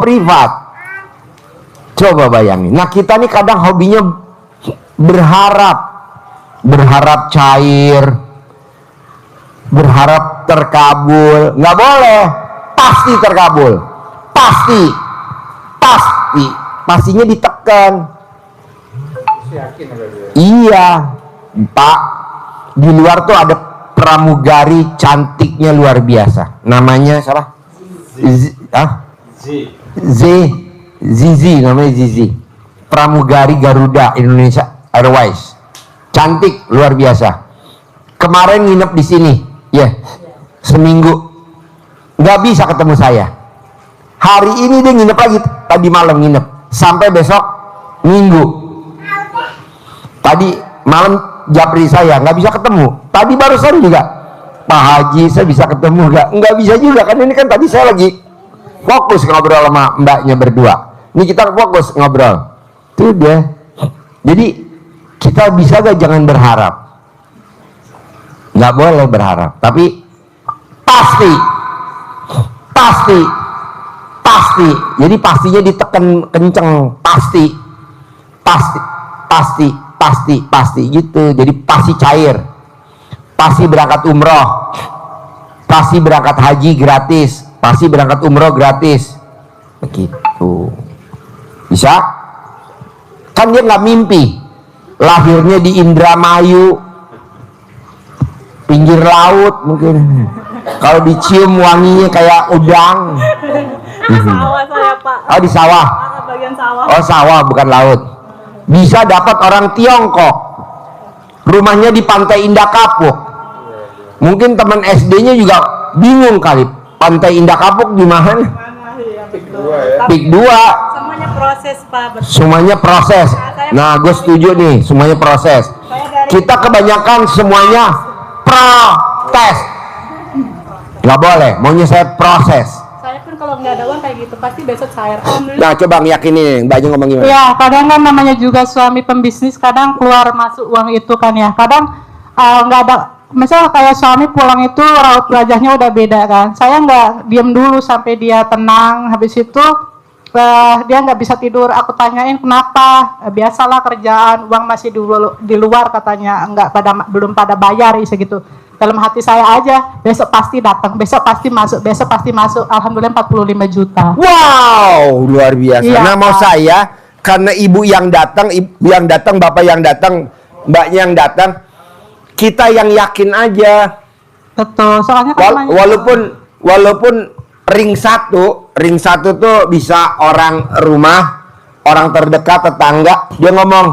privat. Coba bayangin. Nah kita nih kadang hobinya berharap cair, berharap terkabul. Nggak boleh. Pasti terkabul. Pastinya ditekan. Iya Pak, di luar tuh ada pramugari cantiknya luar biasa. Namanya siapa? Zizi, namanya Zizi. Pramugari Garuda Indonesia Airways. Cantik luar biasa. Kemarin nginep di sini, seminggu. Nggak bisa ketemu saya. Hari ini dia nginep lagi, tadi malam nginep sampai besok Minggu. Tadi malam japri saya nggak bisa ketemu. Tadi barusan juga Pak Haji, saya bisa ketemu nggak bisa juga kan, ini kan tadi saya lagi fokus ngobrol sama mbaknya berdua. Ini kita fokus ngobrol. Itu dia. Jadi kita bisa gak jangan berharap. Nggak boleh berharap, tapi pasti. Jadi pastinya ditekan kenceng, pasti gitu. Jadi pasti cair, pasti berangkat umroh, pasti berangkat haji gratis, pasti berangkat umroh gratis, begitu. Bisa kan, dia nggak mimpi lahirnya di Indramayu, pinggir laut mungkin. Kalau dicium wanginya kayak udang. Sawah saya Pak. Oh di sawah. Bagian sawah. Oh sawah bukan laut. Bisa dapat orang Tiongkok, rumahnya di Pantai Indah Kapuk. Mungkin teman SD-nya juga bingung kali, Pantai Indah Kapuk di mana? Pik 2. Semuanya proses Pak. Betul. Semuanya proses. Nah, gue setuju nih, semuanya proses. Kita kebanyakan semuanya protes. Nggak boleh, maunya saya proses. Saya pun kalau nggak ada uang kayak gitu pasti besok cair. Nah, coba ngiyakinin, Mbaknya ngomong gimana? Ya, kadang kan namanya juga suami pembisnis, kadang keluar masuk uang itu kan ya. Kadang nggak ada, misalnya kayak suami pulang itu raut wajahnya udah beda kan. Saya nggak diem dulu sampai dia tenang. Habis itu dia nggak bisa tidur. Aku tanyain kenapa? Biasalah kerjaan, uang masih di luar katanya, belum pada bayar gitu. Dalam hati saya aja, besok pasti datang, besok pasti masuk. Alhamdulillah 45 juta. Wow, luar biasa. Iya, nah, mau Pak. saya, karena ibu yang datang, bapak yang datang, mbaknya yang datang, kita yang yakin aja. Betul, soalnya kan Walaupun ring satu tuh bisa orang rumah, orang terdekat, tetangga, dia ngomong,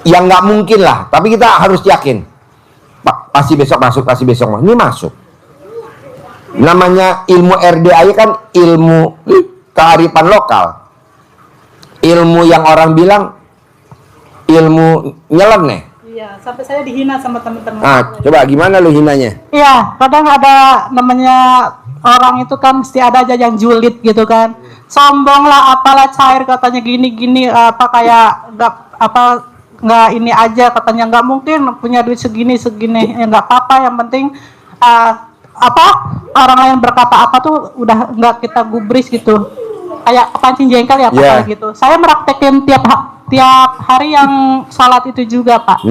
ya nggak mungkin lah, tapi kita harus yakin. Pak, pasti besok masuk. Ini masuk. Namanya ilmu RDA kan ilmu kearifan lokal. Ilmu yang orang bilang ilmu nyeleneh. Iya, sampai saya dihina sama teman-teman. Nah, coba gimana lu hinanya? iya, kadang ada namanya orang itu kan mesti ada aja yang julid gitu kan. Sombong lah, apalah cair katanya gini apa kayak nggak ini aja katanya, nggak mungkin punya duit segini ya nggak apa-apa, yang penting orang lain berkata apa tuh udah nggak kita gubris gitu, kayak pancing jengkel ya Pak. Yeah. Gitu. Saya meraktekin tiap hari yang sholat itu juga Pak.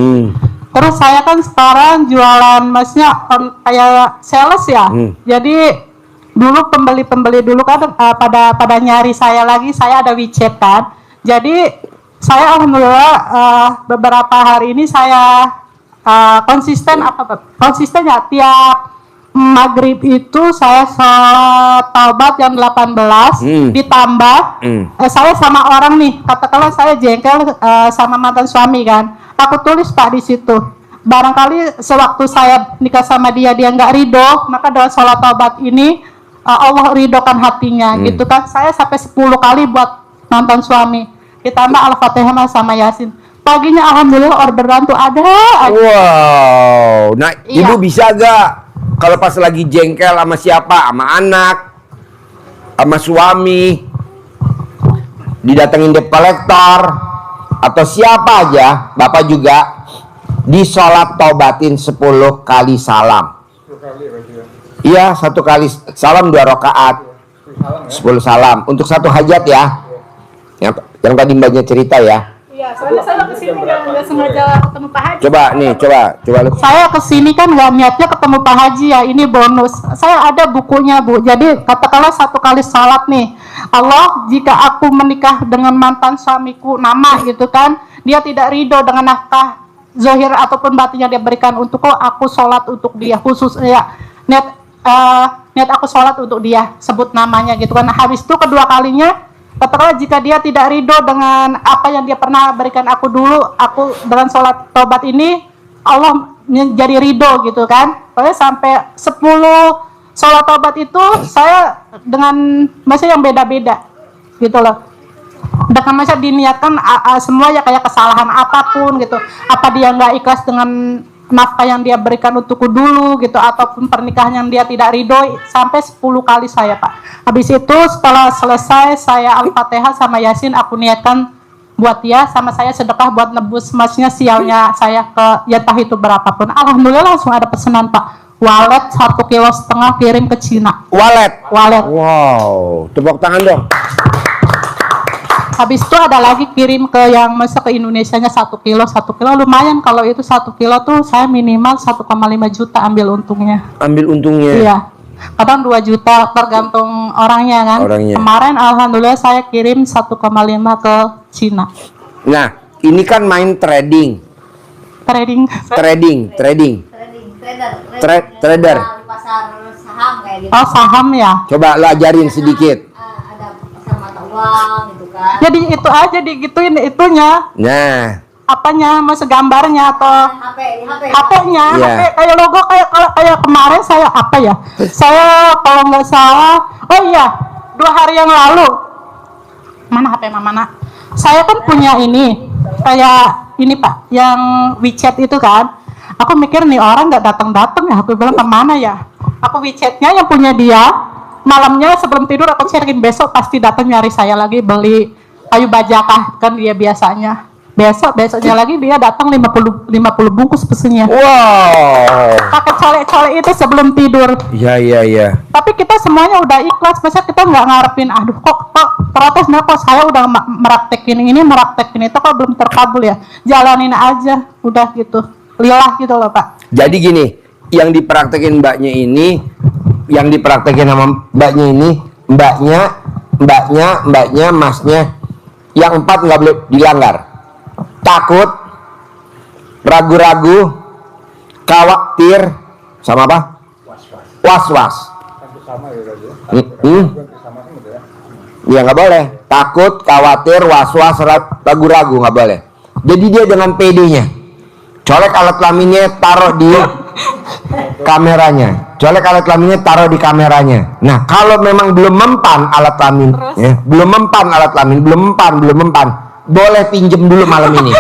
Terus saya kan sekarang jualan, maksudnya kayak sales ya. Jadi dulu pembeli dulu kan pada nyari saya lagi, saya ada WeChat kan. Jadi saya alhamdulillah beberapa hari ini saya konsisten ya, tiap maghrib itu saya sholat taubat jam 18 ditambah saya sama orang nih, katakanlah saya jengkel sama mantan suami kan, aku tulis Pak di situ, barangkali sewaktu saya nikah sama dia nggak ridho, maka dengan sholat taubat ini Allah ridhokan hatinya gitu kan. Saya sampai 10 kali buat mantan suami, ditambah Al-Fatihah sama Yasin. Paginya alhamdulillah orderan tuh ada. Wow. Nah, Iya. Ibu bisa gak kalau pas lagi jengkel sama siapa? Sama anak, sama suami, didatengin debt collector atau siapa aja, Bapak juga di sholat taubatin 10 kali salam. Iya, 1 kali salam 2 rakaat. 10 salam untuk satu hajat ya. Yang tadi mbaknya cerita ya. Iya, soalnya saya kesini nggak sengaja ketemu Pak Haji. Coba nih, coba lu. Saya kesini kan nggak niatnya ketemu Pak Haji ya, ini bonus. Saya ada bukunya Bu. Jadi katakanlah satu kali salat nih, Allah jika aku menikah dengan mantan suamiku nama gitu kan, dia tidak ridho dengan nafkah zohir ataupun batin yang dia berikan untukku, aku sholat untuk dia khusus ya. Niat aku sholat untuk dia, sebut namanya gitu kan. Habis itu kedua kalinya, katakanlah jika dia tidak ridho dengan apa yang dia pernah berikan aku dulu, aku dengan sholat tobat ini Allah menjadi ridho gitu kan. Pokoknya sampai 10 sholat tobat itu saya dengan masa yang beda-beda gitu loh. Dengan masa diniatkan semua ya kayak kesalahan apapun gitu. Apa dia nggak ikhlas dengan nafkah yang dia berikan untukku dulu gitu, ataupun pernikahan yang dia tidak ridhoi, sampai 10 kali saya Pak. Habis itu setelah selesai saya Al-Fatihah sama Yasin aku niatkan buat dia, sama saya sedekah buat nebus emasnya sialnya saya ke Yatah itu berapapun. Alhamdulillah langsung ada pesanan Pak, walet 1,5 kilo kirim ke Cina. Walet. Wow, Tepuk tangan dong. Habis itu ada lagi kirim ke yang masa ke Indonesianya 1 kilo lumayan. Kalau itu 1 kilo tuh saya minimal 1,5 juta ambil untungnya. Iya, kadang 2 juta tergantung orangnya kan. Kemarin alhamdulillah saya kirim 1,5 ke Cina. Nah ini kan main trading. Trader di pasar saham kayak gitu. Oh saham ya. Coba lo ajarin sedikit. Ada pasar mata uang gitu kan. Jadi itu aja digituin itunya. Nah, apanya, masa gambarnya atau HP-nya, Iya. HP kayak logo kayak kemarin saya apa ya? Saya kalau nggak salah, oh iya, 2 hari yang lalu. Mana HP mana? Saya kan punya ini, kayak ini Pak, yang WeChat itu kan. Aku mikir nih orang nggak datang ya, aku bilang kemana ya? Aku WeChatnya yang punya dia, malamnya sebelum tidur aku sharing, besok pasti datang nyari saya lagi beli kayu bajakah kan dia biasanya. Besoknya lagi dia datang 50 bungkus pesennya. wow. Pakai colek-colek itu sebelum tidur. Iya. Tapi kita semuanya udah ikhlas, masa kita nggak ngarepin, aduh kok protes kok saya udah meraktekin itu kok belum terkabul ya. Jalanin aja, udah gitu. Lillah gitu loh Pak. Jadi gini, yang dipraktekin mbaknya ini, mbaknya, masnya, yang 4 nggak boleh dilanggar. Takut, ragu-ragu, khawatir, sama apa? Was-was. Ya nggak boleh. Takut, khawatir, was-was, ragu-ragu nggak boleh. Jadi dia dengan PD-nya, colek alat kelaminnya taruh di kameranya. Nah, kalau memang belum mempan alat kelamin, ya, belum mempan, boleh pinjem dulu malam ini.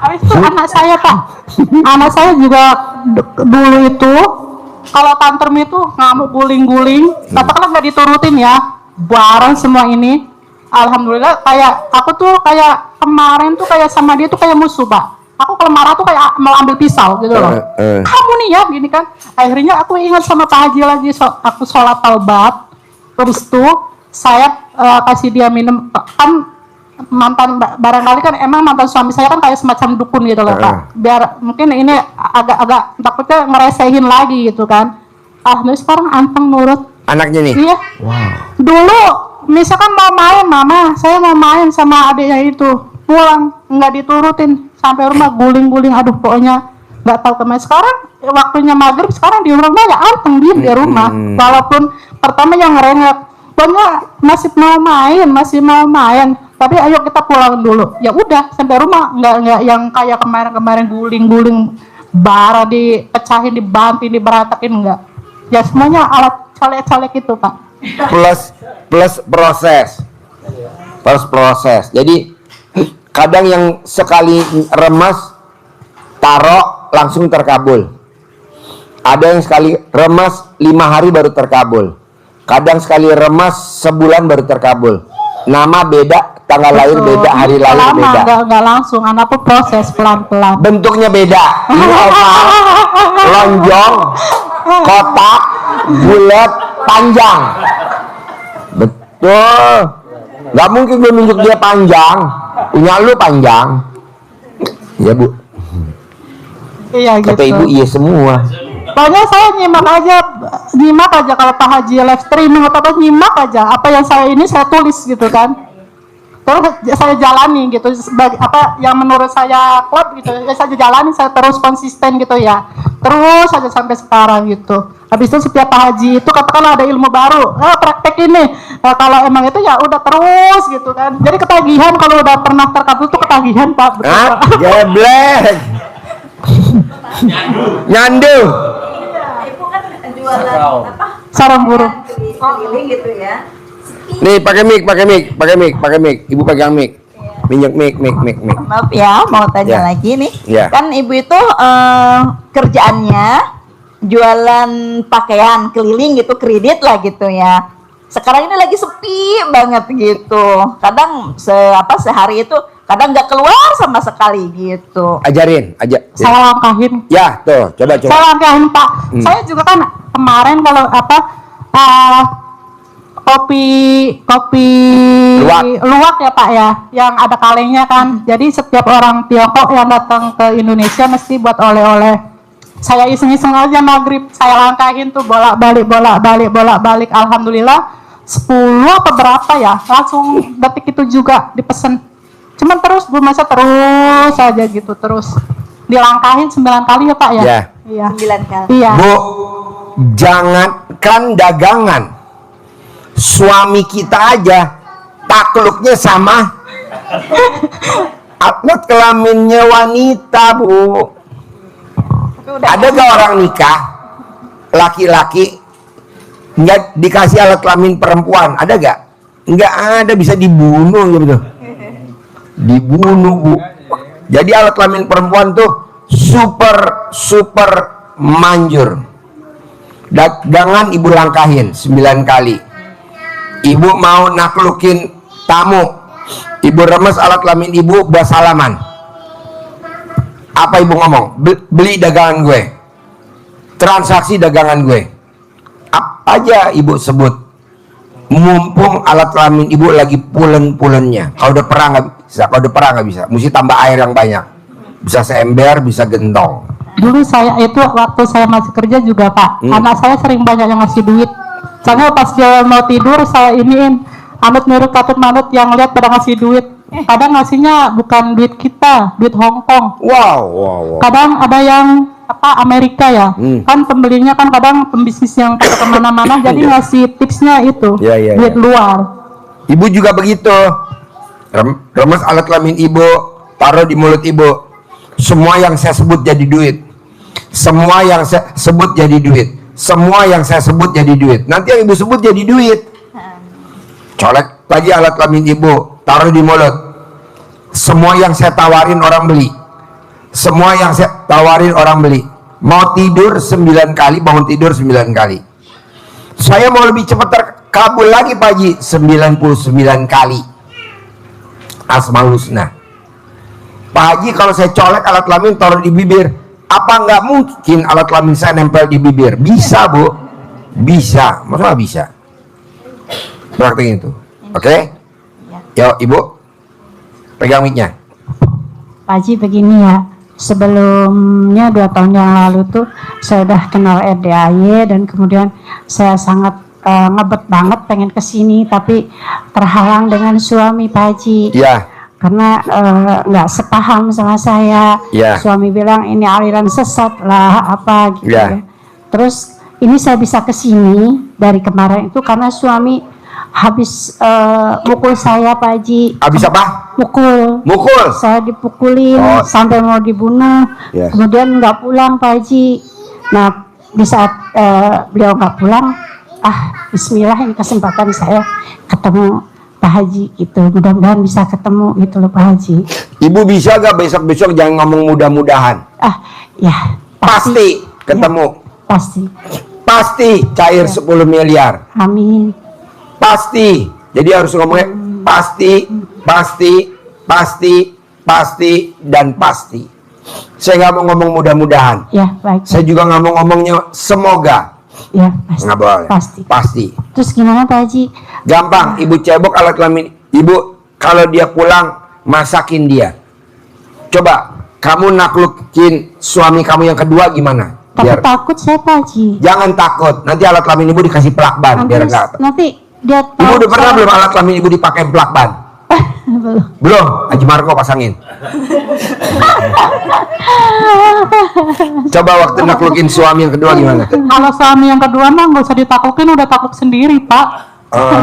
Habis itu anak saya Pak, anak saya juga dulu itu kalau tantrum itu ngamuk guling-guling, katakanlah nggak diturutin ya, bareng semua ini. Alhamdulillah kayak aku tuh kayak kemarin tuh kayak sama dia tuh kayak musuh Pak. Aku kalau marah tuh kayak mau ambil pisau gitu loh. Kamu nih ya gini kan. Akhirnya aku ingat sama Pak Haji lagi, aku sholat taubat. Terus tuh saya kasih dia minum, kan mantan barangkali kan emang mantan suami saya kan kayak semacam dukun gitu loh Pak. Biar mungkin ini agak takutnya ngeresehin lagi gitu kan. Alhamdulillah sekarang anteng nurut. Anaknya nih. Iya. Wow. Dulu misalkan mau main, mama saya mau main sama adiknya itu, pulang nggak diturutin, sampai rumah guling-guling, aduh pokoknya nggak tahu kemana. Sekarang waktunya maghrib, sekarang di rumah ya anteng diem di rumah. Walaupun pertama yang ngerengek, pokoknya masih mau main, tapi ayo kita pulang dulu. Ya udah sampai rumah, nggak yang kayak kemarin guling-guling, bara dipecahin, dibanting, diberatakin, enggak. Ya semuanya alat colek-colek itu Pak. Plus proses. Jadi kadang yang sekali remes taruh langsung terkabul. Ada yang sekali remes 5 hari baru terkabul. Kadang sekali remes sebulan baru terkabul. Nama beda, tanggal lahir beda, hari lahir beda. Enggak langsung, anak tuh proses pelan-pelan. Bentuknya beda. Ini oval, lonjong, kotak, bulat, panjang. Betul. Gak mungkin gue nunjuk dia panjang. Punya lu panjang. Ya Bu. Iya gitu. Kata Ibu iya semua. Pokoknya saya nyimak aja kalau Pak Haji live streaming atau apa, nyimak aja apa yang saya ini saya tulis gitu kan. Terus saya jalani gitu sebagai apa yang menurut saya klub gitu ya, saya jalani, saya terus konsisten gitu ya, terus aja sampai sekarang gitu. Habis itu setiap Pak Haji itu katakanlah ada ilmu baru, praktek ini, nah, kalau emang itu ya udah terus gitu kan. Jadi ketagihan kalau udah pernah terkabul itu ketagihan Pak. Betul, Pak. Geblek. Nyandu. Ibu kan jualan apa? Sarang burung. Keliling gitu ya. Nih pakai mic. Ibu pegang mic. Minyak mic. Maaf ya, mau tanya Ya. lagi nih. Ya. Kan ibu itu kerjaannya jualan pakaian keliling gitu, kredit lah gitu ya. Sekarang ini lagi sepi banget gitu. Kadang sehari itu kadang nggak keluar sama sekali gitu. Ajarin. Saya langkahin. Ya, tuh, coba. Saya langkahin Pak. Saya juga kan kemarin kalau apa kopi luwak ya Pak ya, yang ada kalengnya kan. Jadi setiap orang Tiongkok yang datang ke Indonesia mesti buat oleh-oleh. Saya iseng-iseng aja maghrib, saya langkahin tuh bolak-balik. Alhamdulillah 10 apa berapa ya, langsung detik itu juga dipesen. Cuman terus Bu Masa terus aja gitu, terus dilangkahin 9 kali ya Pak ya. Ya. Iya. 9 kali. Iya. Bu, jangankan dagangan, suami kita aja takluknya sama alat kelaminnya wanita, Bu. Ada gak orang nikah laki-laki nggak dikasih alat kelamin perempuan? Ada gak? Nggak ada, bisa dibunuh gitu. Dibunuh, Bu. Jadi alat kelamin perempuan tuh super manjur. Dagangan ibu langkahin 9 kali. Ibu mau naklukin tamu, ibu remes alat kelamin ibu, buat salaman. Apa ibu ngomong? Beli dagangan gue, transaksi dagangan gue. Apa aja ibu sebut, mumpung alat kelamin ibu lagi pulen-pulennya. Kalau udah perang nggak bisa, mesti tambah air yang banyak. Bisa seember, bisa gentong. Dulu saya itu waktu saya masih kerja juga Pak, anak saya sering banyak yang ngasih duit. Soalnya pas dia mau tidur saya iniin anut nurut katut manut yang lihat pada ngasih duit. Kadang ngasihnya bukan duit kita, duit Hong Kong. Wow. Kadang ada yang apa Amerika ya, kan pembelinya kan kadang pembisnis yang pada kemana-mana, jadi ngasih tipsnya itu Ya. duit luar. Ibu juga begitu. Remes alat kelamin ibu, taruh di mulut ibu. Semua yang saya sebut jadi duit. Semua yang saya sebut jadi duit. Semua yang saya sebut jadi duit. Nanti yang ibu sebut jadi duit. Colek lagi alat kelamin ibu, taruh di mulut. Semua yang saya tawarin orang beli. Semua yang saya tawarin orang beli. Mau tidur 9 kali, bangun tidur 9 kali. Saya mau lebih cepat terkabul lagi Pak Haji, 99 kali. Asmaul Husna. Pak Haji, kalau saya colek alat kelamin taruh di bibir, apa nggak mungkin alat kelamin saya nempel di bibir? Bisa Bu, bisa. Maksudnya bisa. Praktekin itu, oke? Yo Ibu, pegang mic-nya. Pak Haji begini ya, sebelumnya 2 tahun yang lalu tuh saya udah kenal RDAY dan kemudian saya sangat ngebet banget pengen kesini tapi terhalang dengan suami Pak Haji. Ya. Karena nggak sepaham sama saya. Ya. Suami bilang ini aliran sesat lah apa gitu Ya. ya. Terus ini saya bisa kesini dari kemarin itu karena suami habis mukul saya Pak Haji. Habis apa? Mukul. Saya dipukulin sampai mau dibunuh. Ya. Kemudian nggak pulang Pak Haji. Nah di saat beliau nggak pulang, Bismillah ini kesempatan saya ketemu Pak Haji gitu. Mudah-mudahan bisa ketemu gitu loh Pak Haji. Ibu bisa gak besok-besok jangan ngomong mudah-mudahan? Ya Pasti ketemu. Pasti. Pasti cair 10 miliar. Amin. Pasti. Jadi harus ngomongnya pasti dan pasti. Saya nggak mau ngomong mudah-mudahan. Ya baik. Saya juga nggak mau ngomongnya semoga. Ya, pasti. Nggak boleh. Pasti. Terus gimana Pak Haji? Gampang, ibu cebok alat kelamin. Ibu kalau dia pulang masakin dia. Coba kamu naklukin suami kamu yang kedua gimana? Tapi takut saya Pak Haji. Jangan takut. Nanti alat kelamin ibu dikasih plakban biar enggak. Nanti dia tahu. Ibu udah pernah belum alat kelamin ibu dipakai plakban? Belum. Belum. Haji Marco pasangin. Coba waktu naklukin suami yang kedua gimana? Kalau suami yang kedua mah nggak usah ditaklukin, udah takluk sendiri Pak.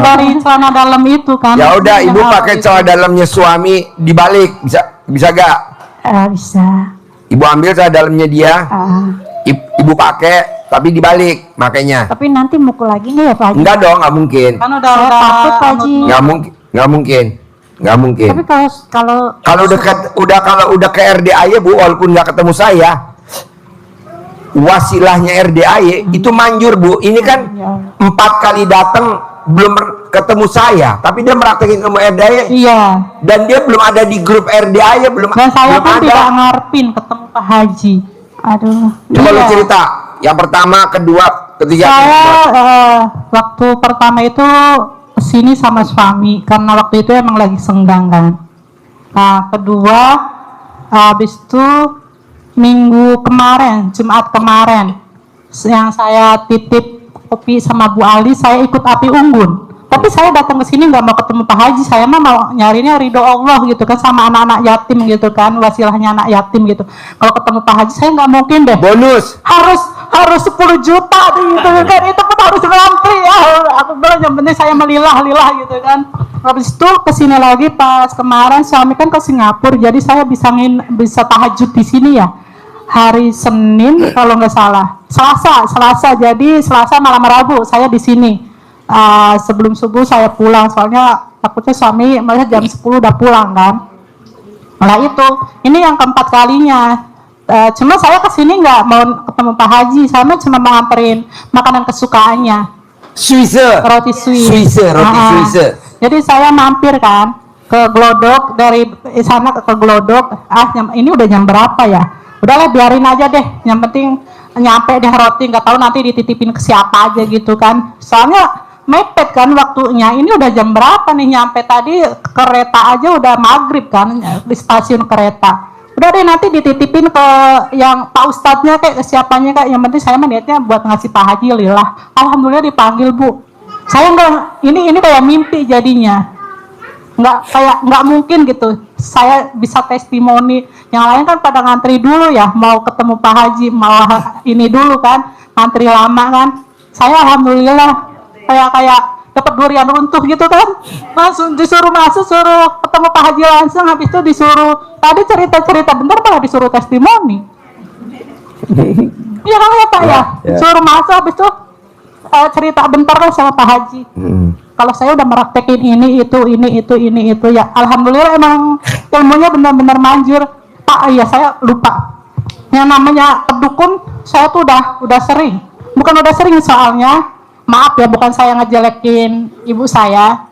Dari celana dalam itu kan. Ya udah, ibu Yang pakai itu. celana dalamnya suami dibalik, bisa gak? Bisa. Ibu ambil celana dalamnya dia, Ah. ibu pakai tapi dibalik, makanya. Tapi nanti mukul lagi nggak ya Pak Haji? Enggak dong, nggak mungkin, Kan Saya takut, Pak Haji. nggak mungkin, nggak mungkin, nggak mungkin. Tapi kalau Kalau kalau udah ke RDAY bu, walaupun nggak ketemu saya, wasilahnya RDAY itu manjur bu. Ini kan 4 kali datang belum ketemu saya, tapi dia meraktekin ilmu RDAY. Iya. Dan dia belum ada di grup RDAY, belum Dan saya belum kan ada. tidak ngarepin ketemu Pak Haji. aduh. Coba lu Iya. cerita. Yang pertama, kedua, ketiga. Saya waktu pertama itu kesini sama suami karena waktu itu emang lagi senggang kan. Nah kedua habis itu minggu kemarin, Jumat kemarin, yang saya titip kopi sama Bu Ali, saya ikut api unggun. Tapi saya datang ke sini nggak mau ketemu Pak Haji, saya mah mau nyarinya ridho Allah gitu kan, sama anak-anak yatim gitu kan, wasilahnya anak yatim gitu. Kalau ketemu Pak Haji saya nggak mungkin deh. Bonus. Harus 10 juta gitu kan, itu pun harus ngantri ya. Aku bilang yang penting saya melilah-lilah gitu kan. Habis itu kesini lagi pas kemarin suami kan ke Singapura, jadi saya bisa tahajud di sini ya. Hari Senin kalau nggak salah, Selasa, jadi Selasa malam Rabu saya di sini. Sebelum subuh saya pulang, soalnya takutnya suami melihat jam 10 udah pulang kan. Nah itu, ini yang keempat kalinya. Cuma saya kesini nggak mau ketemu Pak Haji, saya cuma mau nganterin makanan kesukaannya, Swiss. roti Swiss. Roti Swiss. Jadi saya mampir kan ke Glodok, dari sana ke Glodok. Ini udah jam berapa ya? Udahlah biarin aja deh, yang penting nyampe deh roti, nggak tahu nanti dititipin ke siapa aja gitu kan. Soalnya mepet kan waktunya, ini udah jam berapa nih, nyampe tadi kereta aja udah maghrib kan di stasiun kereta. Udah deh nanti dititipin ke yang Pak Ustadznya kayak ke siapanya kayak, yang penting saya niatnya buat ngasih Pak Haji lillah. Alhamdulillah dipanggil Bu. Saya ini kayak mimpi jadinya. Nggak mungkin gitu saya bisa testimoni. Yang lain kan pada ngantri dulu ya, mau ketemu Pak Haji, malah ini dulu kan ngantri lama kan. Saya alhamdulillah kayak dapat durian runtuh gitu kan, langsung disuruh masuk, suruh ketemu Pak Haji langsung. Habis itu disuruh tadi cerita bentar, malah disuruh testimoni. Iya kan ya Pak ya, suruh masuk, habis itu cerita bentar lah sama Pak Haji. Kalau saya udah meraktekin ini itu ya, alhamdulillah emang ilmunya benar-benar manjur. Pak, iya saya lupa. Yang namanya pendukun, saya tuh udah sering. Bukan udah sering soalnya. Maaf ya, bukan saya ngejelekin ibu saya.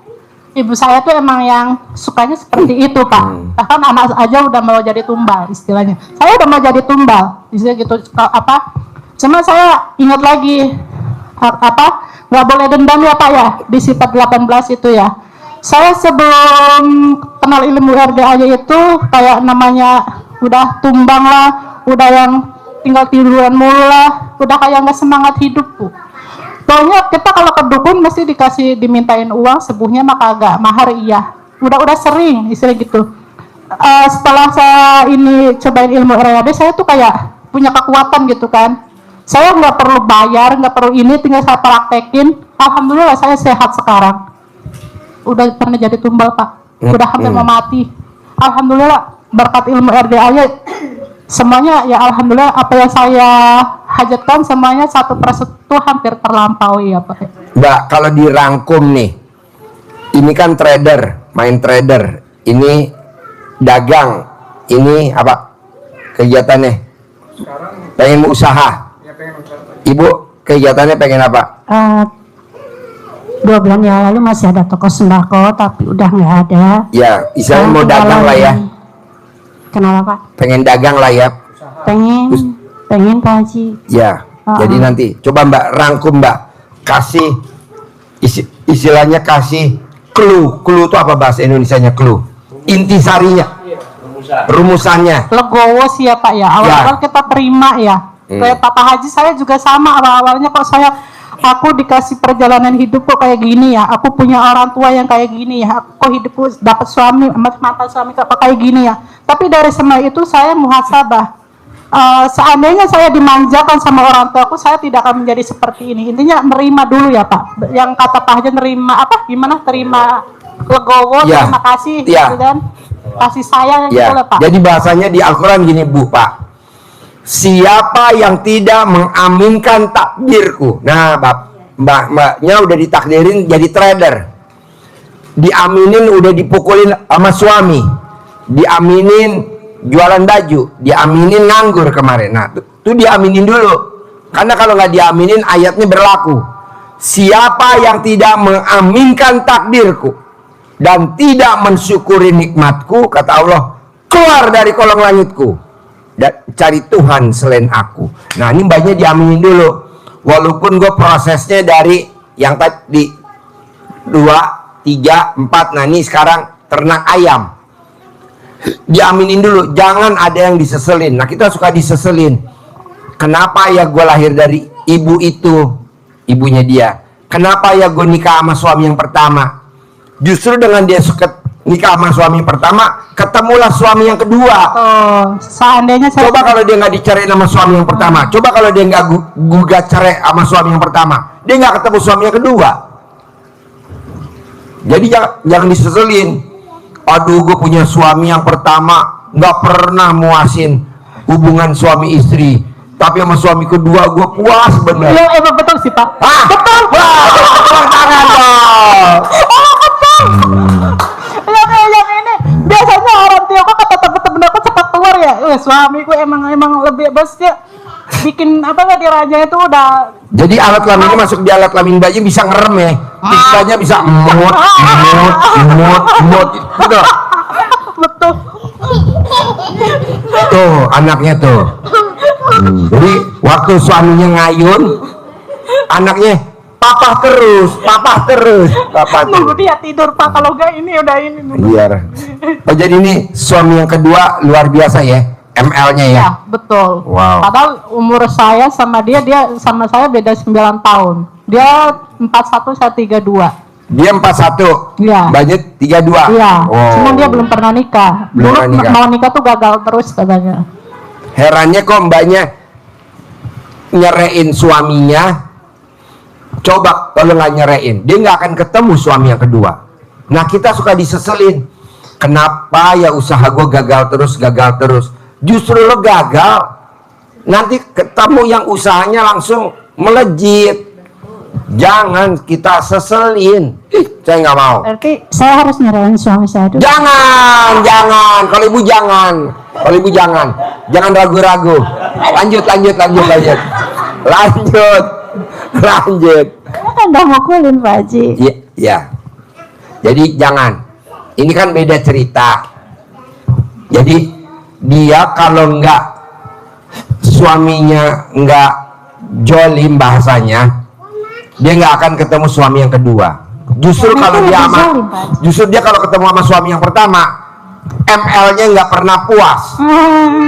Ibu saya tuh emang yang sukanya seperti itu Pak. Bahkan anak aja udah mau jadi tumbal istilahnya. Saya udah mau jadi tumbal, istilah gitu apa. Cuma saya ingat lagi nggak boleh dendam ya Pak ya, di sifat 18 itu ya. Saya sebelum kenal ilmu RDAY itu kayak namanya udah tumbang lah, udah yang tinggal tiduran mulu lah, udah kayak nggak semangat hidup Bu. Pokoknya kita kalau ke dukun mesti dimintain uang, sebuhnya maka agak mahar iya. Udah sering istilah gitu. Setelah saya ini cobain ilmu RDAY, saya tuh kayak punya kekuatan gitu kan. Saya nggak perlu bayar, nggak perlu ini, tinggal saya praktekin. Alhamdulillah saya sehat sekarang. Udah pernah jadi tumbal Pak, udah hampir mau mati. Alhamdulillah berkat ilmu RDAY semuanya ya, alhamdulillah apa yang saya hajatkan semuanya 1/1 hampir terlampaui ya Pak. Mbak, kalau dirangkum nih, ini kan trader, main trader, ini dagang, ini apa kegiatannya? Pengen usaha. Ibu kegiatannya pengen apa? 2 bulan yang lalu masih ada toko sembako, tapi udah nggak ada. Ya, istilahnya mau dagang lah ya. Kenapa Pak? Pengen dagang lah ya. Pengen Pak Haji. Ya. Jadi nanti coba Mbak rangkum, Mbak, kasih istilahnya, kasih clue. Clue itu apa bahasa Indonesianya? Clue, intisarinya, rumusannya. Legowo sih ya Pak ya. Awal-awal kita terima ya. Kayak Papa Haji saya juga sama, awal-awalnya kok aku dikasih perjalanan hidup kok kayak gini ya. Aku punya orang tua yang kayak gini ya. Kok hidupku dapat suami, mantan suami kok kayak gini ya. Tapi dari semua itu saya muhasabah. Seandainya saya dimanjakan sama orang tuaku, saya tidak akan menjadi seperti ini. Intinya nerima dulu ya Pak. Yang kata Pak Haji nerima apa? Gimana? Terima legowo, Ya. terima kasih, Ya. gitu kan? Kasih sayang gitu lah Pak. Jadi bahasanya di Al-Quran gini Bu, Pak. Siapa yang tidak mengaminkan takdirku. Nah, mbaknya udah ditakdirin jadi trader. Diaminin udah dipukulin sama suami. Diaminin jualan baju, diaminin nganggur kemarin. Nah, tuh diaminin dulu. Karena kalau nggak diaminin ayatnya berlaku. Siapa yang tidak mengaminkan takdirku dan tidak mensyukuri nikmatku, kata Allah, keluar dari kolong langitku dan cari Tuhan selain aku. Nah, ini mbaknya diaminin dulu. Walaupun gue prosesnya dari yang tadi 2, 3, 4. Nah, ini sekarang ternak ayam. Diaminin dulu, jangan ada yang diseselin. Nah, kita suka diseselin. Kenapa ya gue lahir dari ibu itu, ibunya dia? Kenapa ya gue nikah sama suami yang pertama? Justru dengan dia suka nikah sama suami yang pertama, ketemulah suami yang kedua. Seandainya saya Coba kalau dia nggak dicari sama suami yang pertama, coba kalau dia nggak gugat cerai sama suami yang pertama, dia nggak ketemu suami yang kedua. Jadi jangan diseselin. Aduh, gue punya suami yang pertama nggak pernah muasin hubungan suami istri, tapi sama suami kedua gue puas bener. Iya, emang betul sih Pak. Betul. Wah, tepuk tangan dong. Yang ini biasanya orang tua kok kata temen-temen aku cepat keluar ya. Suamiku emang lebih bosnya bikin apa nggak diraja itu udah. Jadi alat kelaminnya masuk di alat kelamin bayi bisa ngerem ya. Piksanya bisa emut. Gitu. Betul. Tuh anaknya tuh. Jadi waktu suaminya ngayun, anaknya papa terus. Nunggu dia tidur Pak, kalau enggak ini udah ini. Biar. Oh, jadi ini suami yang kedua luar biasa ya, ML-nya ya. Ya, betul. Wow. Padahal umur saya sama dia sama saya beda 9 tahun. Dia 41, saya 32. Dia 41. Iya. Banyak 32. Iya. Oh. Cuma dia belum pernah nikah. Belum Dulu pernah nikah. mau nikah tuh gagal terus katanya. Herannya kok mbaknya nyerein suaminya. Coba kalau nggak nyerein, dia nggak akan ketemu suami yang kedua. Nah, kita suka diseselin. Kenapa ya usaha gue gagal terus? Justru lo gagal, nanti ketemu yang usahanya langsung melejit. Jangan kita seselin. Saya nggak mau. Berarti saya harus nyerahin suami saya dulu. Jangan. Kalau ibu jangan ragu-ragu. Lanjut. Saya kan udah mukulin Pak Haji. Iya. Jadi jangan. Ini kan beda cerita. Jadi dia kalau nggak suaminya nggak jolim bahasanya, dia nggak akan ketemu suami yang kedua. Justru Karena kalau itu dia lebih sama, zalim, Pak. justru dia kalau ketemu sama suami yang pertama, ML-nya nggak pernah puas,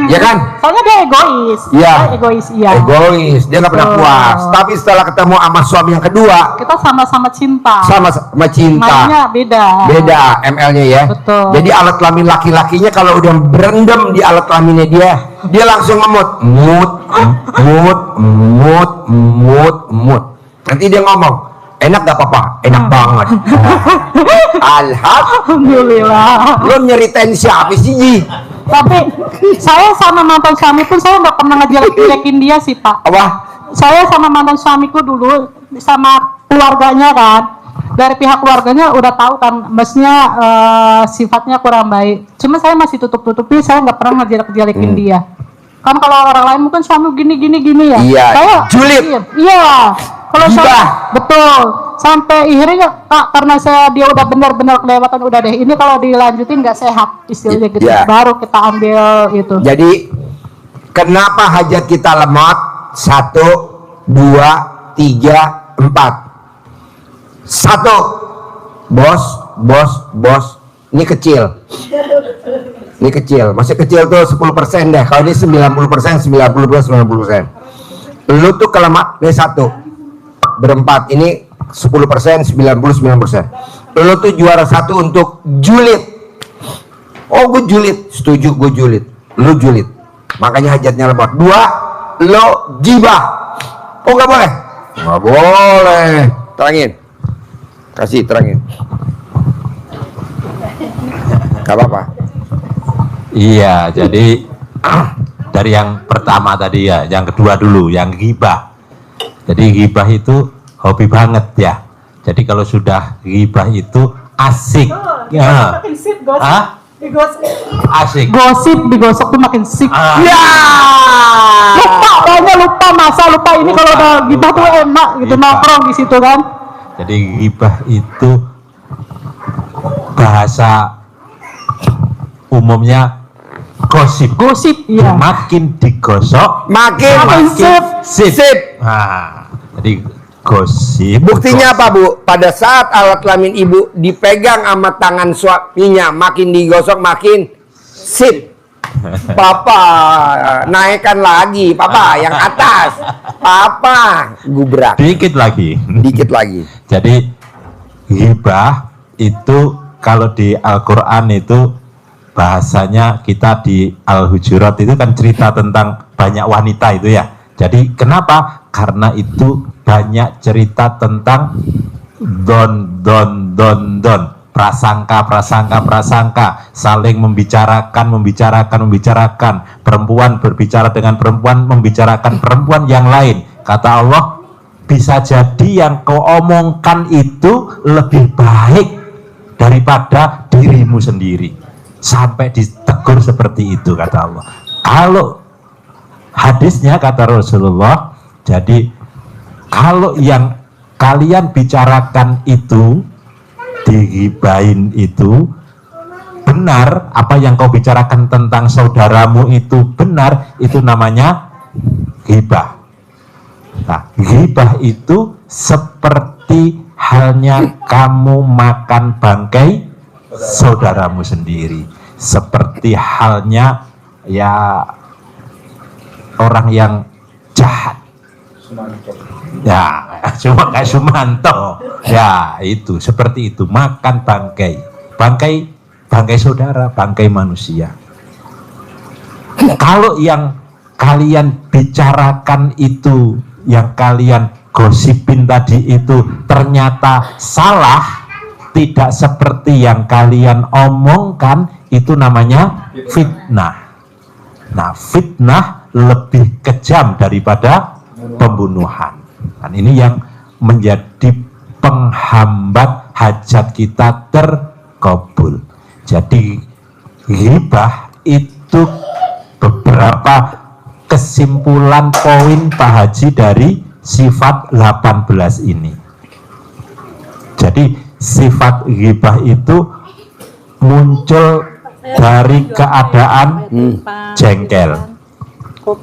ya kan? Soalnya dia egois. Iya. Dia egois, iya. Egois, dia nggak pernah Betul. puas. Tapi setelah ketemu sama suami yang kedua, Kita sama-sama cinta. sama cinta. Mainnya beda. ML-nya ya. Betul. Jadi alat kelamin laki-lakinya kalau udah berendam di alat kelaminnya dia langsung ngemut. Mut. Nanti dia ngomong, enak gak Papa? Enak banget. Alhamdulillah. Lo nyeritain siapa sih, Ji? Tapi saya sama mantan suami pun saya nggak pernah ngejelek-jelekin dia sih Pak. Apa? Saya sama mantan suamiku dulu sama keluarganya kan, dari pihak keluarganya udah tahu kan, maksudnya sifatnya kurang baik. Cuma saya masih tutup-tutupi, saya nggak pernah ngejelek-jelekin dia. Kan kalau orang lain mungkin suami gini ya. Iya, Saya julid. Iya. Kalau Gibah. saya betul sampai akhirnya Kak, karena dia udah benar-benar kelewatan udah deh. Ini kalau dilanjutin nggak sehat istilahnya gitu. Iya. Baru kita ambil itu. Jadi kenapa hajat kita lemot? Satu, 2, 3, 4. 1. Bos. Ini kecil. Ini kecil. Masih kecil tuh 10% deh. Kalau ini 90%, 90%. Lu tuh kelemak, ini 1. Berempat. Ini 10%, 99%. Lu tuh juara 1 untuk julid. Oh, gue julid. Setuju, gue julid. Lu julid. Makanya hajatnya lemot. 2. Lo gibah. Oh, nggak boleh. Nggak boleh. Terangin. Kasih terangin. Gak apa-apa. Iya, jadi dari yang pertama tadi ya, yang kedua dulu, yang ghibah. Jadi ghibah itu hobi banget ya. Jadi kalau sudah ghibah itu asik. Ya. Makin sip, gosip. Hah? Digosip. Asik. Digosok tuh makin sik. Ya. Lupa, banyak lupa masa lupa ini kalau udah gibah tuh enak gitu Gibah. nongkrong di situ kan. Jadi ghibah itu bahasa umumnya gosip. Gosip, iya. Makin digosok, Makin sip. Nah, jadi gosip. Buktinya apa, Bu? Pada saat alat kelamin ibu dipegang sama tangan suaminya, makin digosok makin sip. Papa naikkan lagi, Papa yang atas. Papa gubrak. Dikit lagi. Dikit lagi. Jadi ghibah itu kalau di Al-Quran itu bahasanya, kita di Al-Hujurat itu kan cerita tentang banyak wanita itu ya. Jadi kenapa? Karena itu banyak cerita tentang don, prasangka, saling membicarakan, perempuan berbicara dengan perempuan, membicarakan perempuan yang lain. Kata Allah, bisa jadi yang kau omongkan itu lebih baik daripada dirimu sendiri. Sampai ditegur seperti itu, kata Allah. Kalau hadisnya kata Rasulullah, jadi kalau yang kalian bicarakan itu, digibahin itu benar, apa yang kau bicarakan tentang saudaramu itu benar, itu namanya ghibah. Nah, ghibah itu seperti halnya kamu makan bangkai saudaramu sendiri, seperti halnya ya orang yang jahat. Ya, cuma kayak Sumanto. Ya, itu seperti itu, makan bangkai saudara, bangkai manusia. Kalau yang kalian bicarakan itu, yang kalian gosipin tadi itu ternyata salah, tidak seperti yang kalian omongkan, itu namanya fitnah. Nah, fitnah lebih kejam daripada pembunuhan. Dan ini yang menjadi penghambat hajat kita terkabul. Jadi ghibah itu beberapa kesimpulan poin Pak Haji dari sifat 18 ini. Jadi sifat ghibah itu muncul dari keadaan jengkel,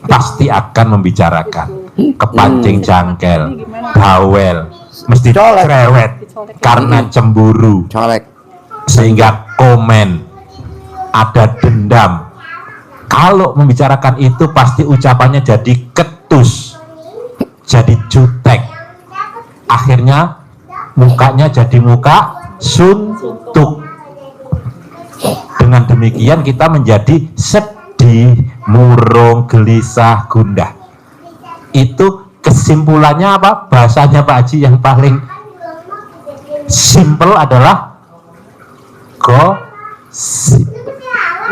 pasti akan membicarakan, kepancing jangkel, bawel, mesti cerewet karena cemburu, sehingga komen, ada dendam. Kalau membicarakan itu pasti ucapannya jadi ketus, jadi jutek, akhirnya mukanya jadi muka suntuk. Dengan demikian kita menjadi sedih, murung, gelisah, gundah. Itu kesimpulannya apa? Bahasanya Pak Haji yang paling simple adalah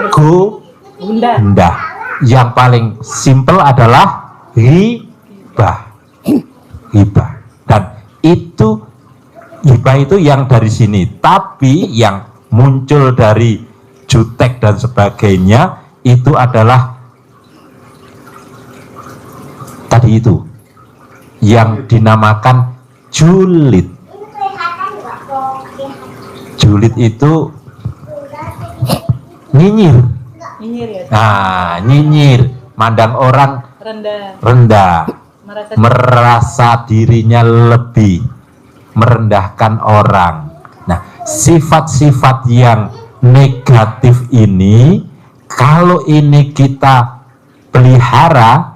gundah. Yang paling simple adalah ghibah. Dan itu ghibah itu yang dari sini, tapi yang muncul dari jutek dan sebagainya itu adalah tadi itu yang dinamakan julid. Julid itu nyinyir. Nyinyir ya. Nah, nyinyir, mandang orang Rendah. rendah. merasa dirinya lebih, merendahkan orang. Nah, sifat-sifat yang negatif ini, kalau ini kita pelihara,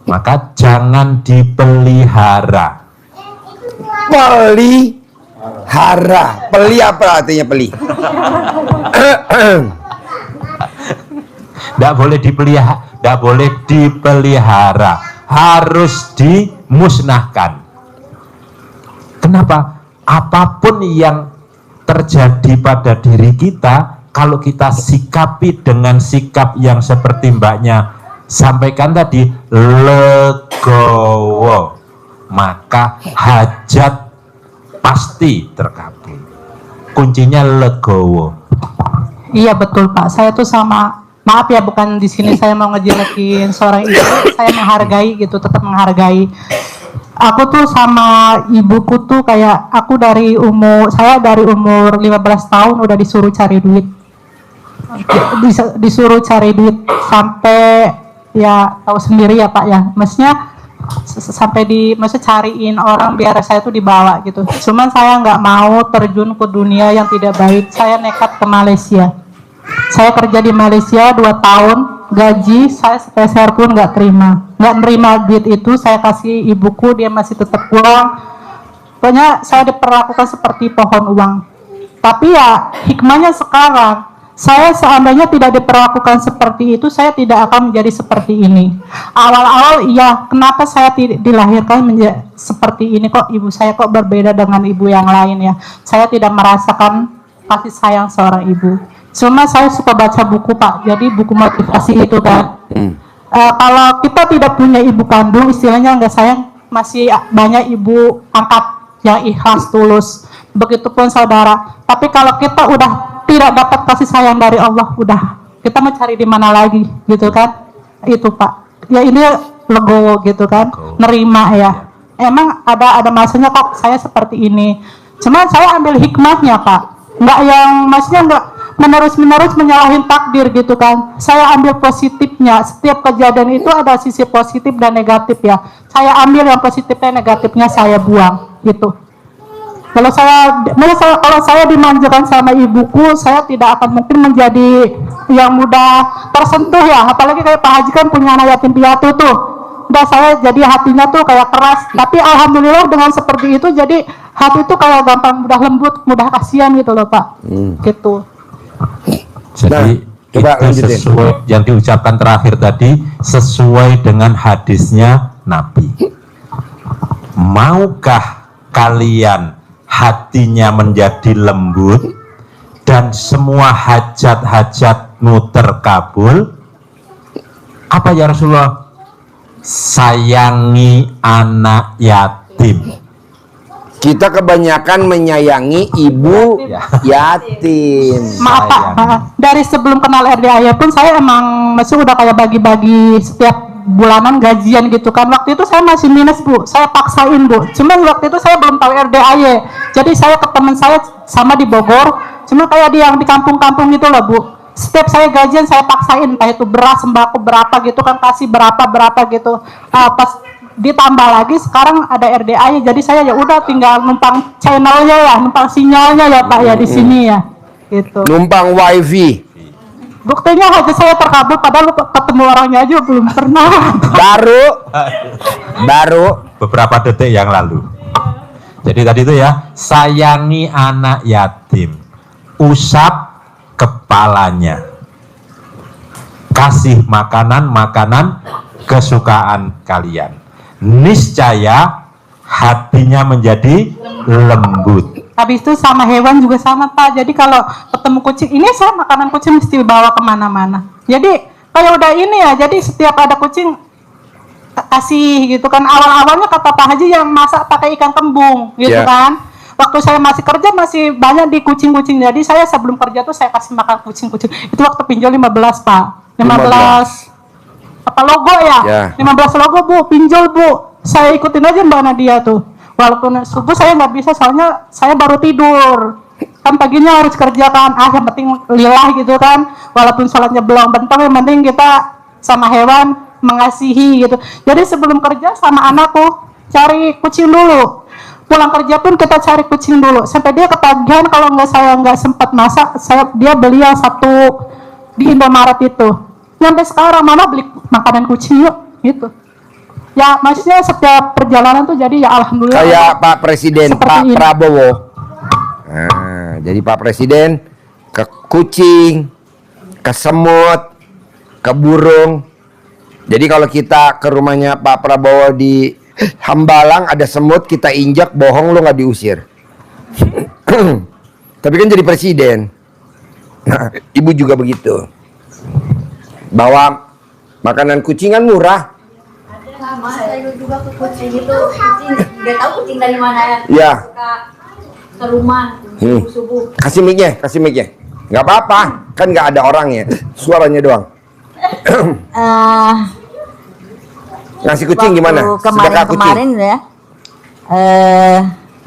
maka jangan dipelihara. Pelihara. Peli apa artinya peli? Tidak boleh dipelihara, harus dimusnahkan. Kenapa? Apapun yang terjadi pada diri kita, kalau kita sikapi dengan sikap yang seperti mbaknya sampaikan tadi, legowo, maka hajat pasti terkabul. Kuncinya legowo. Iya betul Pak, saya tuh sama, maaf ya bukan di sini saya mau ngejelekin seorang ibu, saya menghargai gitu, tetap menghargai. Aku tuh sama ibuku tuh kayak aku saya dari umur 15 tahun udah disuruh cari duit. Disuruh cari duit sampai ya tahu sendiri ya Pak ya. Maksudnya sampai maksudnya cariin orang biar saya tuh dibawa gitu. Cuman saya nggak mau terjun ke dunia yang tidak baik. Saya nekat ke Malaysia. Saya kerja di Malaysia 2 tahun, gaji saya sepeser pun nggak nerima duit itu. Saya kasih ibuku, dia masih tetap kurang. Pokoknya saya diperlakukan seperti pohon uang. Tapi ya hikmahnya sekarang, saya seandainya tidak diperlakukan seperti itu, saya tidak akan menjadi seperti ini. Awal-awal iya, kenapa saya dilahirkan menjadi seperti ini, kok ibu saya kok berbeda dengan ibu yang lain ya. Saya tidak merasakan kasih sayang seorang ibu. Cuma saya suka baca buku Pak, jadi buku motivasi itu kan. Kalau kita tidak punya ibu kandung, istilahnya nggak sayang, masih banyak ibu angkat yang ikhlas tulus. Begitupun saudara. Tapi kalau kita udah tidak dapat kasih sayang dari Allah, udah kita mau cari di mana lagi, gitu kan? Itu Pak. Ya ini legowo gitu kan, nerima ya. Emang ada masanya kok saya seperti ini. Cuma saya ambil hikmahnya Pak. Nggak yang maksudnya nggak menerus menyalahin takdir gitu kan. Saya ambil positifnya. Setiap kejadian itu ada sisi positif dan negatif ya. Saya ambil yang positifnya, negatifnya saya buang gitu. Kalau saya dimanjakan sama ibuku, saya tidak akan mungkin menjadi yang mudah tersentuh ya. Apalagi kayak Pak Haji kan punya anak yatim piatu tuh. Udah saya jadi hatinya tuh kayak keras. Tapi alhamdulillah dengan seperti itu jadi hati itu kayak gampang, mudah lembut, mudah kasihan gitu loh Pak. Gitu. Jadi coba itu lanjutin. sesuai yang diucapkan terakhir tadi, sesuai dengan hadisnya Nabi. Maukah kalian hatinya menjadi lembut dan semua hajat-hajatmu terkabul? Apa ya Rasulullah? Sayangi anak yatim. Kita kebanyakan menyayangi ibu yatim. Maaf Pak, dari sebelum kenal RDAY pun saya emang masih udah kayak bagi-bagi setiap bulanan gajian gitu kan. Waktu itu saya masih minus Bu, saya paksain Bu. Cuman waktu itu saya belum tahu RDAY. Jadi saya ke teman saya sama di Bogor, cuma kayak yang di kampung-kampung gitu loh Bu. Setiap saya gajian saya paksain, entah itu beras, sembako berapa gitu kan, kasih berapa gitu. Pas ditambah lagi sekarang ada RDAY, jadi saya ya udah tinggal numpang channelnya ya, numpang sinyalnya ya Pak ya di sini ya. Gitu. Numpang wifi. Buktinya aja saya terkabul padahal ketemu orangnya aja belum pernah. Baru Beberapa detik yang lalu. Jadi tadi itu ya, sayangi anak yatim, usap kepalanya, kasih makanan kesukaan kalian. Niscaya hatinya menjadi lembut. Habis itu sama hewan juga sama Pak. Jadi kalau ketemu kucing, ini saya makanan kucing mesti bawa kemana-mana. Jadi kayak udah ini ya, jadi setiap ada kucing kasih gitu kan. Awal-awalnya kata Pak Haji yang masak pakai ikan kembung gitu kan. Waktu saya masih kerja masih banyak di kucing-kucing. Jadi saya sebelum kerja tuh saya kasih makan kucing-kucing. Itu waktu pinjol 15 Pak. 15 apa logo ya? 15 logo Bu, pinjol Bu. Saya ikutin aja Mbak Nadia tuh. Walaupun subuh saya nggak bisa soalnya saya baru tidur. Kan paginya harus kerjakan. Yang penting lillah gitu kan. Walaupun sholatnya belum bentang, yang penting kita sama hewan mengasihi gitu. Jadi sebelum kerja sama anakku cari kucing dulu. Pulang kerja pun kita cari kucing dulu. Sampai dia ketagihan kalau saya nggak sempat masak, dia beli yang satu di Indomaret itu. Sampai sekarang mama beli makanan kucing yuk gitu. Ya maksudnya setiap perjalanan tuh jadi ya alhamdulillah. Kayak Pak Presiden Pak ini. Prabowo. Nah, jadi Pak Presiden ke kucing, ke semut, ke burung. Jadi kalau kita ke rumahnya Pak Prabowo di Hambalang ada semut, kita injak, bohong, lo nggak diusir. Tapi kan jadi presiden. Nah, ibu juga begitu. Bawa makanan kucing kan murah. Sama saya juga ke kucing itu, kucing nggak tahu kucing dari mana ya. Ya. Ke rumah subuh. Kasih mic-nya. Nggak apa-apa, kan nggak ada orangnya, suaranya doang. Ngasih kucing gimana? Sedekah kucing. Kemarin ya,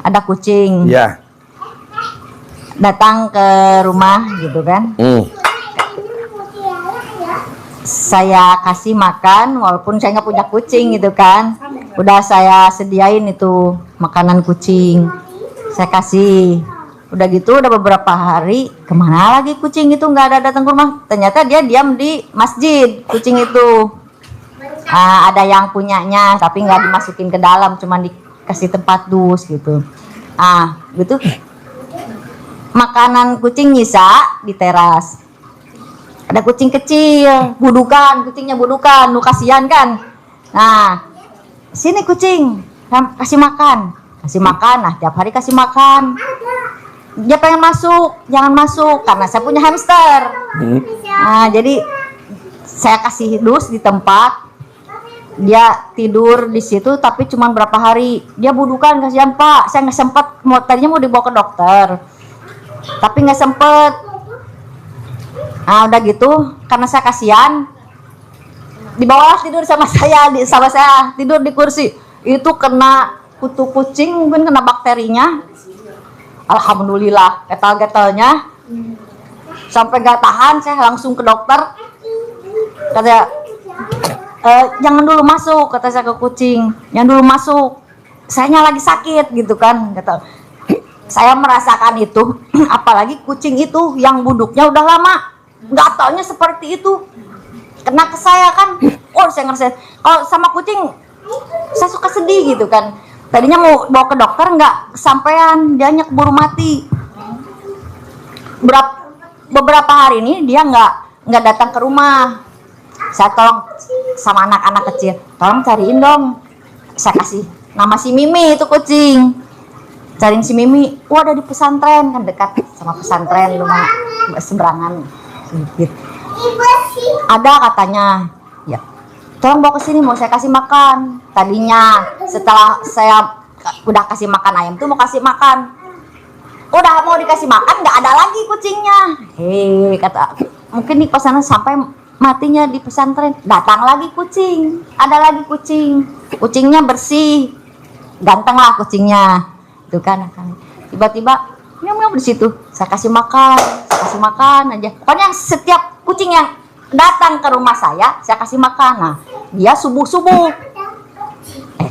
ada kucing Ya. datang ke rumah gitu kan. Saya kasih makan walaupun saya nggak punya kucing gitu kan. Udah saya sediain itu makanan kucing. Saya kasih. Udah gitu udah beberapa hari, kemana lagi kucing itu nggak ada datang ke rumah. Ternyata dia diam di masjid kucing itu. Ada yang punyanya tapi nggak dimasukin ke dalam, cuma dikasih tempat dus gitu. Gitu makanan kucing nyisa di teras. Ada kucing kecil, kucingnya budukan, lu kasihan kan. Nah, sini kucing, kasih makan. Nah tiap hari kasih makan. Dia pengen masuk, jangan masuk karena saya punya hamster. Nah, jadi saya kasih dus di tempat. Dia tidur di situ tapi cuma berapa hari. Dia budukan, kasihan Pak. Saya nggak sempet, tadinya mau dibawa ke dokter, tapi nggak sempet. Nah udah gitu, karena saya kasihan, dibawalah tidur sama saya tidur di kursi. Itu kena kutu kucing, mungkin kena bakterinya. Alhamdulillah, gatal-gatalnya sampai gak tahan, saya langsung ke dokter. Kata jangan dulu masuk, kata saya ke kucing, jangan dulu masuk, sayanya lagi sakit gitu kan. Kata saya merasakan itu. Apalagi kucing itu yang buduknya udah lama, nggak taunya seperti itu, kena ke saya kan. Saya ngerasain kalau sama kucing saya suka sedih gitu kan. Tadinya mau bawa ke dokter nggak kesampaian, dianya keburu mati. Beberapa hari ini dia nggak datang ke rumah. Saya tolong sama anak-anak kecil, tolong cariin dong. Saya kasih nama si Mimi itu kucing. Cariin si Mimi, ada di pesantren, kan dekat sama pesantren, rumah seberangan sedikit. Ada katanya, ya tolong bawa ke sini, mau saya kasih makan. Tadinya setelah saya udah kasih makan ayam tuh mau kasih makan, udah mau dikasih makan nggak ada lagi kucingnya. Kata mungkin di pesantren sampai matinya di pesantren, datang lagi kucing, ada lagi kucing. Kucingnya bersih, ganteng lah kucingnya. Itu kan tiba-tiba miau di situ. Saya kasih makan aja. Pokoknya setiap kucing yang datang ke rumah saya kasih makan. Nah, dia subuh-subuh.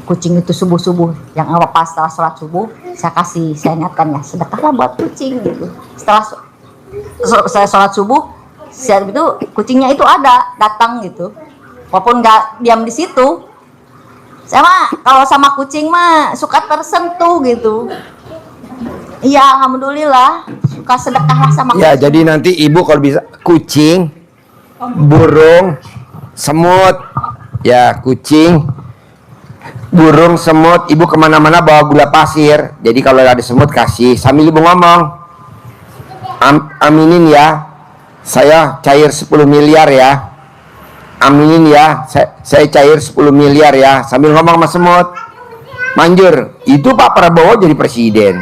Kucing itu subuh-subuh yang pas setelah sholat subuh saya niatkan ya sedekahlah buat kucing gitu. Setelah saya sholat subuh, itu kucingnya itu ada datang gitu. Walaupun nggak diam di situ. Saya mah kalau sama kucing mah suka tersentuh gitu. Iya, alhamdulillah suka sedekah sama kucing. Ya, jadi nanti ibu kalau bisa kucing, burung, semut, ya kucing, burung, semut, ibu kemana-mana bawa gula pasir. Jadi kalau ada semut kasih, sambil ibu ngomong, aminin ya, saya cair 10 miliar ya. Aminin ya, saya cair 10 miliar ya, sambil ngomong sama semut. Manjur, itu Pak Prabowo jadi presiden.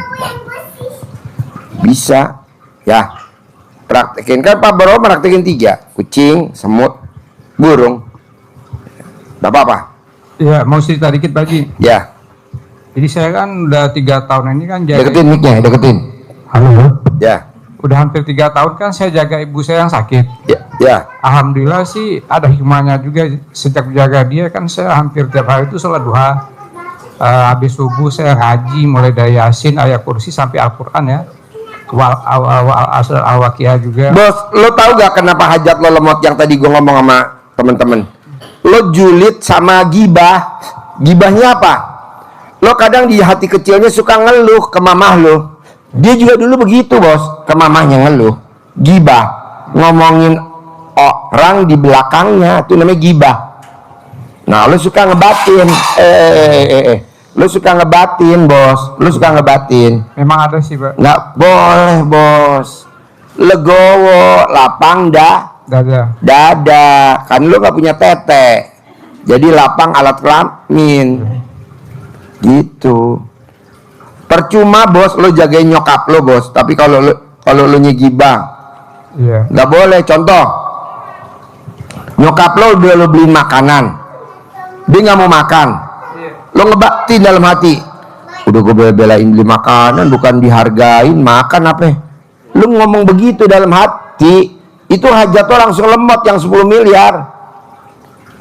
Bisa ya, praktekin kan Pak Prabowo praktekin 3, kucing, semut, burung. Gak apa-apa. Ya, mau cerita dikit Pak Haji. Ya. Jadi saya kan udah 3 tahun ini kan jadi. Deketin mic-nya, deketin. Halo. Ya. udah hampir 3 tahun kan saya jaga ibu saya yang sakit. Ya. Alhamdulillah sih ada hikmahnya juga, sejak jaga dia kan saya hampir tiap hari itu sholat duha. Habis subuh saya ngaji mulai dari Yasin, ayat kursi sampai Al-Quran ya. Al-Waqiah juga. Bos, lo tahu gak kenapa hajat lo lemot yang tadi gue ngomong sama temen-temen? Lo julid sama gibah. Gibahnya apa? Lo kadang di hati kecilnya suka ngeluh ke mamah lo. Dia juga dulu begitu bos, ke mamahnya ngeluh. Gibah, ngomongin orang di belakangnya, itu namanya gibah. Nah lo suka ngebatin, lo suka ngebatin bos, lo suka ngebatin. Memang ada sih Pak. Nggak boleh bos. Legowo, lapang dada. Kan lo nggak punya tete, jadi lapang alat kelamin. Gitu. Percuma bos lo jagain nyokap lo bos, tapi kalau lo nyegibah, nggak boleh. Contoh, nyokap lo udah lo beliin makanan, dia nggak mau makan, lo ngebakti dalam hati, udah gue belain beli makanan bukan dihargain, makan apa? Lo ngomong begitu dalam hati, itu hajat lo langsung lemot yang 10 miliar.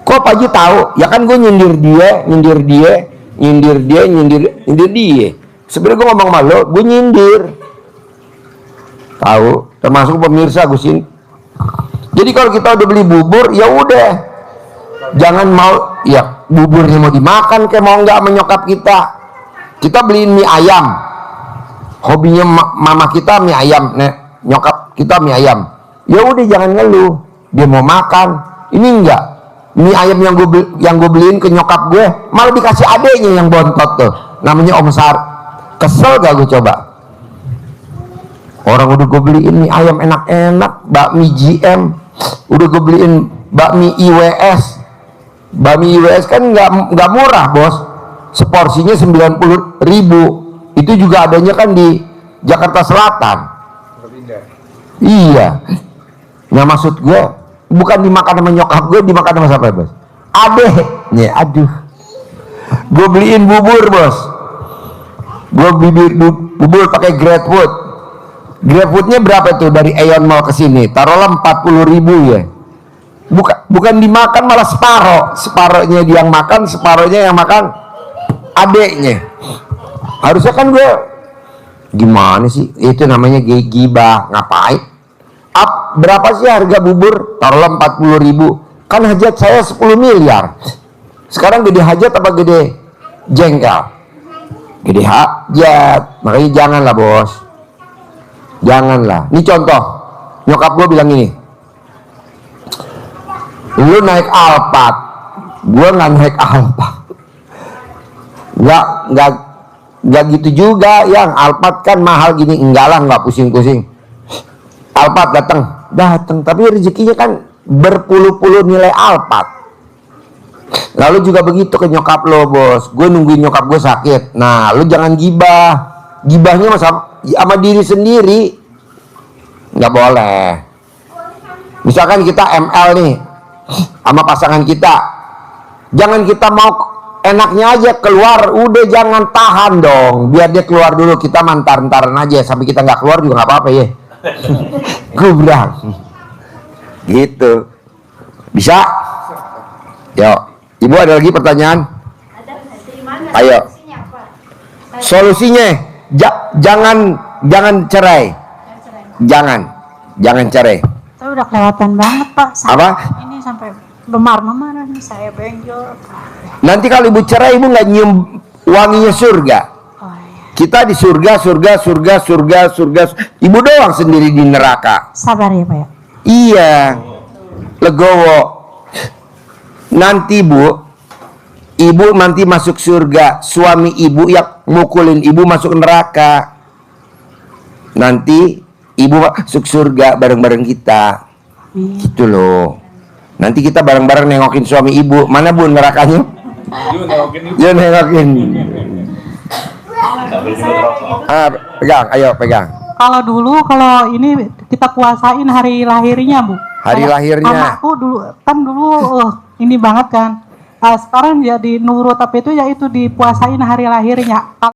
Kok Pak Haji tahu? Ya kan gue nyindir dia. Sebenarnya gue ngomong sama lo, gue nyindir. Tahu, termasuk pemirsa Gusin. Jadi kalau kita udah beli bubur, ya udah, jangan mau, ya buburnya mau dimakan kayak mau nggak menyokap kita. Kita beliin mie ayam, hobinya mama kita mie ayam, nyokap kita mie ayam. Ya udah jangan ngeluh, dia mau makan. Ini enggak, mie ayam yang gue beliin ke nyokap gue, malah dikasih adeknya yang bontot tuh, namanya Om Sar. Kesel gak gue coba? Orang udah gue beliin mie ayam enak-enak, bakmi GM, udah gue beliin bakmi IWS. Bakmi IWS kan nggak murah bos, seporsinya 90.000. Itu juga adanya kan di Jakarta Selatan. Iya. Nah maksud gue bukan dimakan sama nyokap gue, dimakan sama siapa bos? Adeknya. Aduh, gue beliin bubur bos, gue bubur pakai GrabFood. GrabFoodnya berapa tuh dari Aeon Mall ke sini? Taruhlah 40.000 ya. Bukan dimakan, malah separohnya dia yang makan, separohnya yang makan adeknya. Harusnya kan gue gimana sih? Itu namanya gibah. Ngapain? Berapa sih harga bubur? Taruhlah 40.000. Kan hajat saya 10 miliar. Sekarang gede hajat apa gede jengkel? Gede hajat. Makanya janganlah bos, janganlah. Ini contoh, nyokap gue bilang ini, lu naik Alphard, gue nggak naik Alphard. Nggak gitu juga, yang Alphard kan mahal gini. Enggak lah, nggak pusing-pusing. Alphard datang, tapi rezekinya kan berpuluh-puluh nilai Alphard. Lalu juga begitu ke nyokap lo bos, gue nungguin nyokap gue sakit. Nah lo jangan gibahnya sama diri sendiri, nggak boleh. Misalkan kita ML nih sama pasangan kita, jangan kita mau enaknya aja keluar, udah jangan tahan dong, biar dia keluar dulu, kita mantar-mantaran aja sampai kita nggak keluar juga nggak apa-apa ya. Gubrang gitu, bisa. Yuk, Ibu ada lagi pertanyaan? Ayo. Solusinya jangan cerai. Jangan cerai. Saya udah kelewatan banget Pak. Apa? Ini sampai memar-memaran saya benjol. Nanti kalau ibu cerai, ibu nggak nyium wanginya surga. Oh, iya. Kita di surga. Ibu doang sendiri di neraka. Sabar ya Pak ya. Iya. Legowo. Nanti ibu nanti masuk surga, suami ibu yang mukulin ibu masuk neraka. Nanti ibu masuk surga bareng-bareng kita. Gitu loh. Nanti kita bareng-bareng nengokin suami ibu. Mana bu nerakanya? Dia nengokin. Pegang, ayo pegang. Kalau dulu, kalau ini kita puasain hari lahirnya Bu. Hari lahirnya. Anakku dulu ini banget kan. Sekarang jadi nurut, tapi itu ya itu dipuasain hari lahirnya.